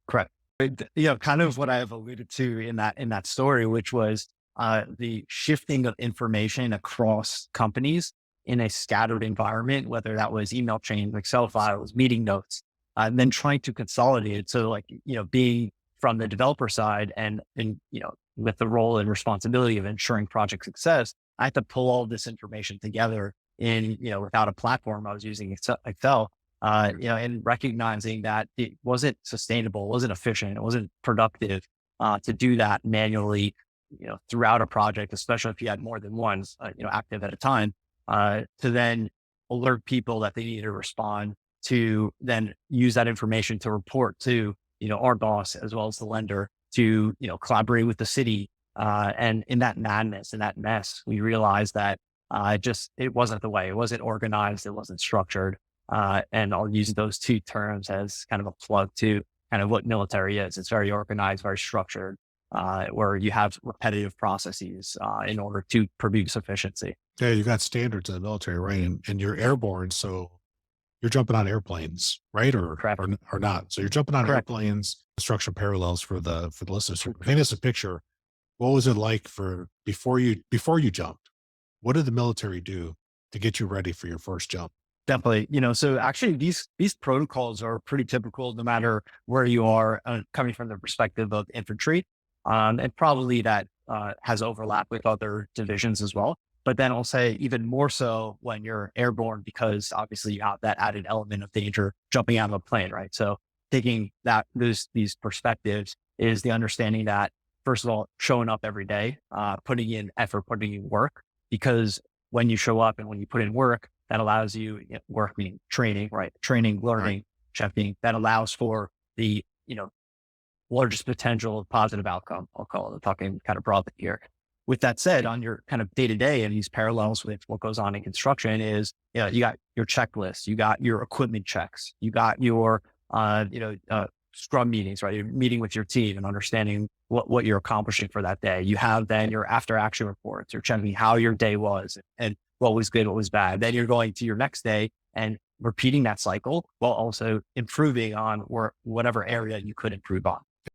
Correct. Kind of what I've alluded to in that story, which was the shifting of information across companies in a scattered environment, whether that was email chains, Excel files, meeting notes, and then trying to consolidate it. So, like being from the developer side and with the role and responsibility of ensuring project success, I had to pull all this information together in without a platform. I was using Excel, and recognizing that it wasn't sustainable, it wasn't efficient, it wasn't productive to do that manually, throughout a project, especially if you had more than one, active at a time, to then alert people that they need to respond to, then use that information to report to, our boss as well as the lender to, collaborate with the city. And in that madness, in that mess, we realized that it wasn't the way, it wasn't organized, it wasn't structured. And I'll use those two terms as kind of a plug to kind of what military is. It's very organized, very structured, where you have repetitive processes in order to produce efficiency. Yeah, you got standards in the military, right? And you're airborne, so you're jumping on airplanes, right? Correct. Or not. So you're jumping on Correct. airplanes. Structure parallels for the listeners. So paint us a picture. What was it like for before you jumped? What did the military do to get you ready for your first jump? Definitely. So actually these protocols are pretty typical no matter where you are, coming from the perspective of infantry. And probably that has overlap with other divisions as well. But then I'll say even more so when you're airborne, because obviously you have that added element of danger jumping out of a plane, right? So taking these perspectives is the understanding that, first of all, showing up every day, putting in effort, putting in work, because when you show up and when you put in work, that allows you, work meaning training, right? Training, Right. learning, checking, that allows for the, largest potential positive outcome. I'll call it. I'm talking kind of broadly here. With that said, on your kind of day to day and these parallels with what goes on in construction is, you got your checklist, you got your equipment checks, you got your, scrum meetings, right? You're meeting with your team and understanding what you're accomplishing for that day. You have then your after action reports. You're checking how your day was and what was good, what was bad. Then you're going to your next day and repeating that cycle while also improving on whatever area you could improve on.